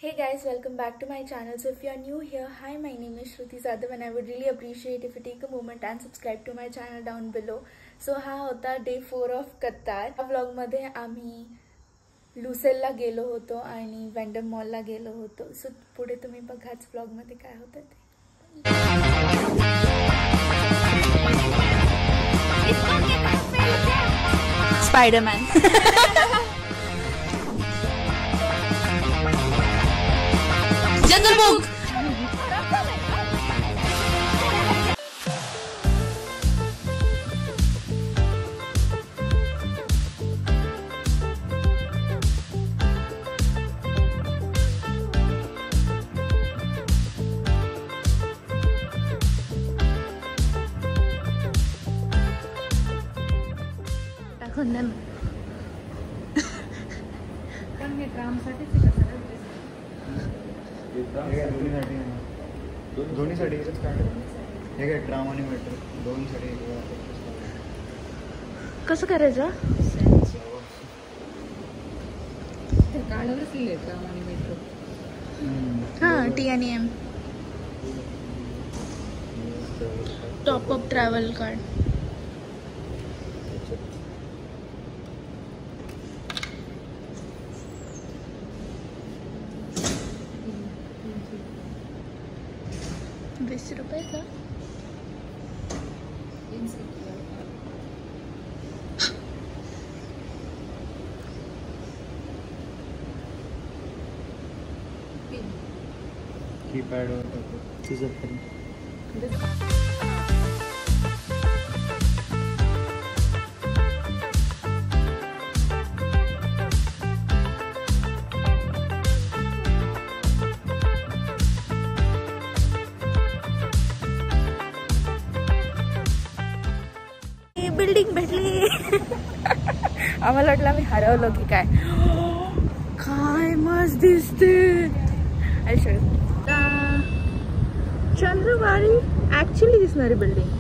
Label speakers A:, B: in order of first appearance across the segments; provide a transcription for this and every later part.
A: Hey guys, welcome back to my channel. So if you are new here, hi, my name is Shruti Zadav and I would really appreciate if you take a moment and subscribe to my channel down below. So हा होता day 4 of Qatar. या व्लॉगमध्ये आम्ही लुसेलला गेलो होतो आणि वेंडम मॉलला गेलो होतो. So पुढे तुम्ही बघाच व्लॉगमध्ये काय होतं ते. स्पायडरमॅन. Jungle Book.
B: दोन्हीसाठी हे काय ट्राम आणि मेट्रो दोन्हीसाठी
A: कसं करायचं
C: ते काढवलंच लिहिले ट्राम आणि मेट्रो.
A: हां TNM top up travel card. ₹20 का
B: कीपॅड
A: बिल्डिंग भेटली. आम्हाला वाटलं आम्ही हरवलो की काय. काय मस्त दिसते. चंद्रवारी ऍक्च्युली दिसणारी बिल्डिंग.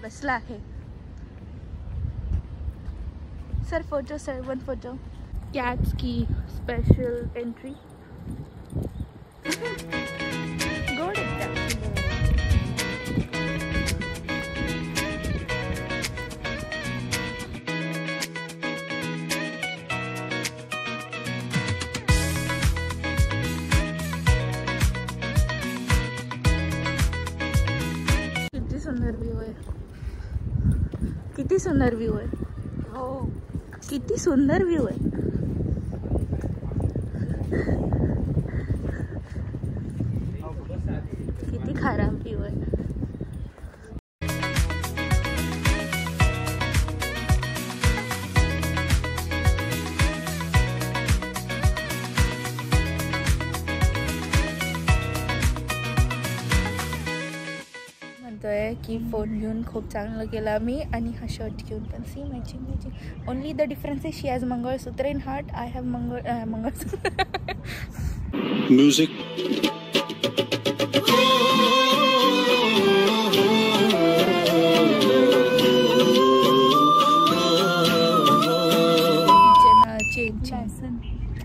A: बसला आहे. Sir photo sir, one photo. Cats की स्पेशल एंट्री. गोड किती सुंदर व्ह्यू आहे. किती सुंदर व्ह्यू आहे. हो किती सुंदर व्ह्यू आहे. किती खराब व्ह्यू आहे. म्हणतोय की फोन घेऊन खूप चांगलं केलं मी आणि हा शर्ट घेऊन पण see matching. Only the difference is she has mangalsutra in heart. I have mangalsutra.
D: Music.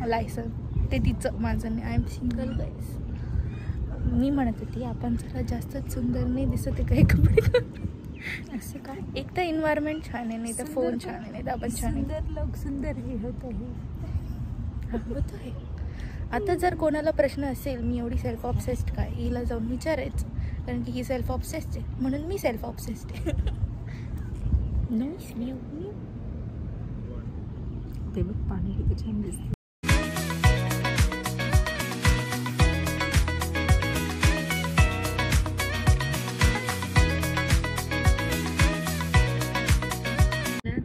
A: Licence ते तिचं, माझं नाही. I am single guys. मी म्हणत होती आपण जरा जास्तच सुंदर नाही दिसत काही कपडे. असं काय. एक तर एन्व्हायरमेंट छान आहे, नाही तर फोन छान आहे, नाही तर आपण छान आहे.
C: लोक सुंदर हे होत
A: आहे. आता जर कोणाला प्रश्न असेल मी एवढी सेल्फ ऑब्सेस्ड काय, हिला जाऊन विचारायचं. कारण की ही सेल्फ ऑब्सेस्ड आहे म्हणून मी सेल्फ ऑब्सेस्ड आहे.
C: ते बघ पाणी किती छान दिसते.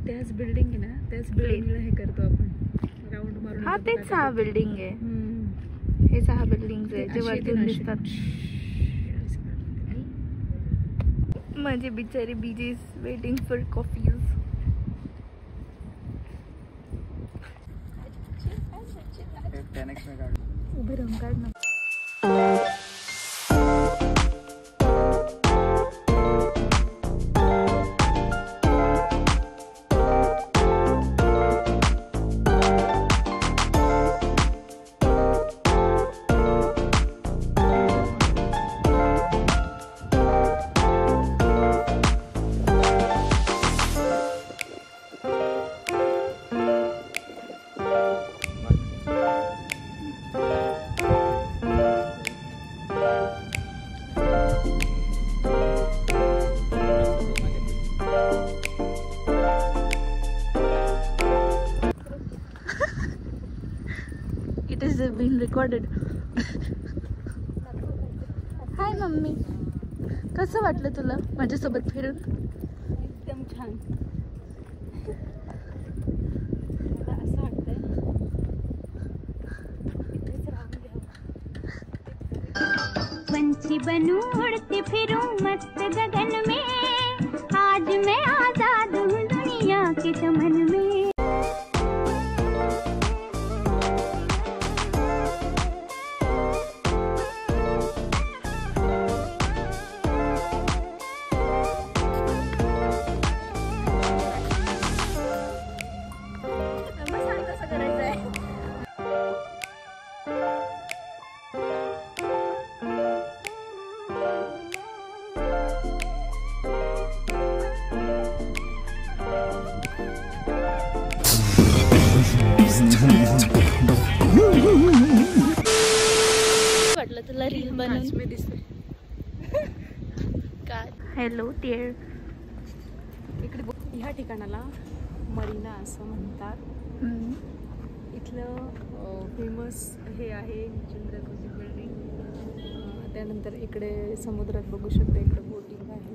C: त्याच बिल्डिंग आहे ना, त्याच बिल्डिंगला हे करतो आपण राऊंड मारून.
A: हा तेच 6 बिल्डिंग आहे. हे 6 बिल्डिंग आहे जे वरतून दिसतात. माझे बिचारे बीजेस वेटिंग फॉर कॉफीज.
B: 10x में काढ.
C: उभे राहून काढ ना.
A: It is being recorded. High mummy, कसं वाटलं तुला माझ्यासोबत फिरून?
C: एकदम छान. मला असं वाटतंय इथेच राहून घ्यावं.
E: पंछी बनूं उड़ती फिरूं मस्त गगन में, आज मैं आजाद हूँ दुनिया के चमन में.
A: वाटलं तुला रील बनवून
C: दिसते.
A: काय? Hello tear.
C: इकडे ह्या ठिकाणाला मरीना असं म्हणतात. इथलं फेमस हे आहे चंद्रकोजी बिल्डिंग. त्यानंतर इकडे समुद्रात बघू शकता, इकडे बोटिंग आहे.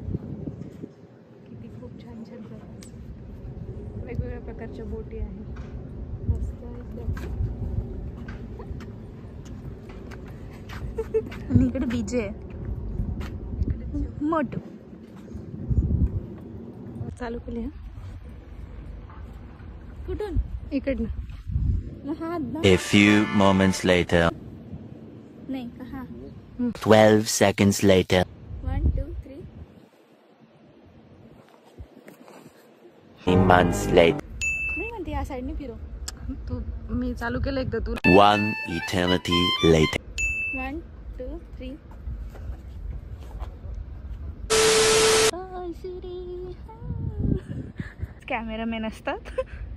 C: किती खूप छान छान प्रकार, वेगवेगळ्या प्रकारच्या बोटी आहेत. मस्त एकदम.
A: आणि इकडे बीच आहे मोठं.
C: चालू केली हा
A: कुठून?
C: इकडनं.
A: हा ना.
F: A few moments later.
A: नाही हा.
F: 12 seconds later.
A: 1 2 3.
F: 3 months later.
A: मी म्हणते या साईडने फिरो.
C: तू मी चालू केलं एकदा तू.
F: 1 eternity later.
A: 1 2 3. कॅमेरामॅन असतात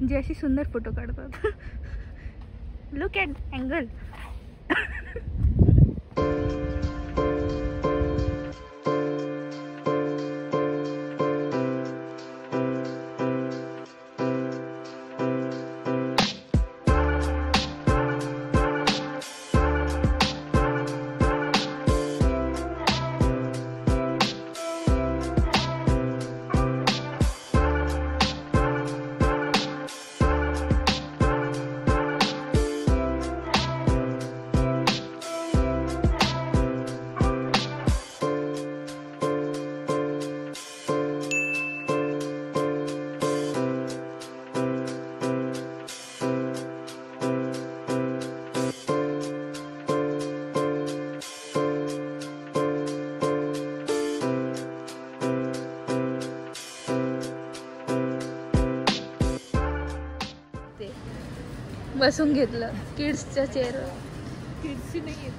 A: जे अशी सुंदर फोटो काढतात. Look at angle. बसून घेतलं किड्सच्या चेअरवर.
C: किड्सची नाही आहे.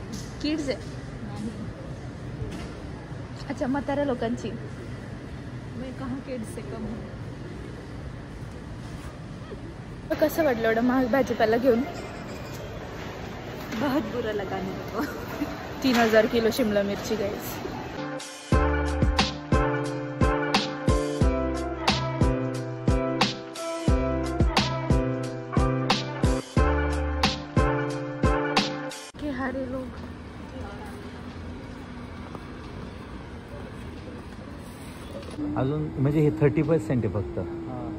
A: किड्स आहे. अच्छा, म्हाताऱ्या लोकांची.
C: मैं कहाँ किड्स से कम हूँ.
A: कसं वाटलं एवढं महाग भाजीपाला घेऊन?
C: बहुत बुरा लगा मेरे को.
A: 3000 किलो शिमला मिरची गाईस. हारे लोग.
G: अजून म्हणजे हे 30% आहे फक्त.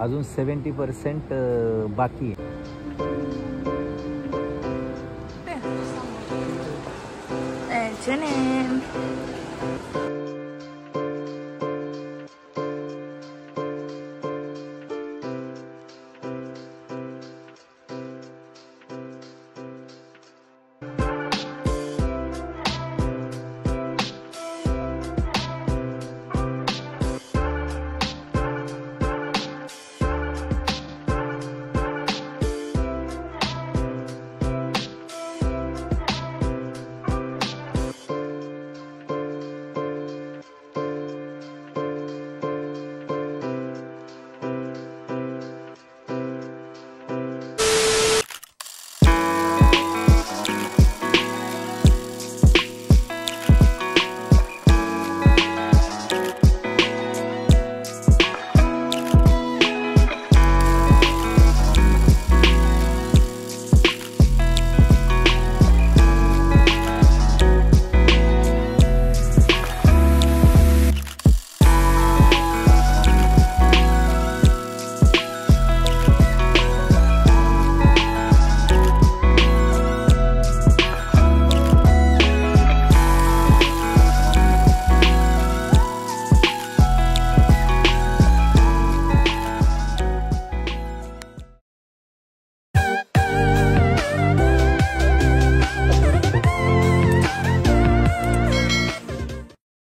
G: अजून 70% बाकी आहे.
A: H&M.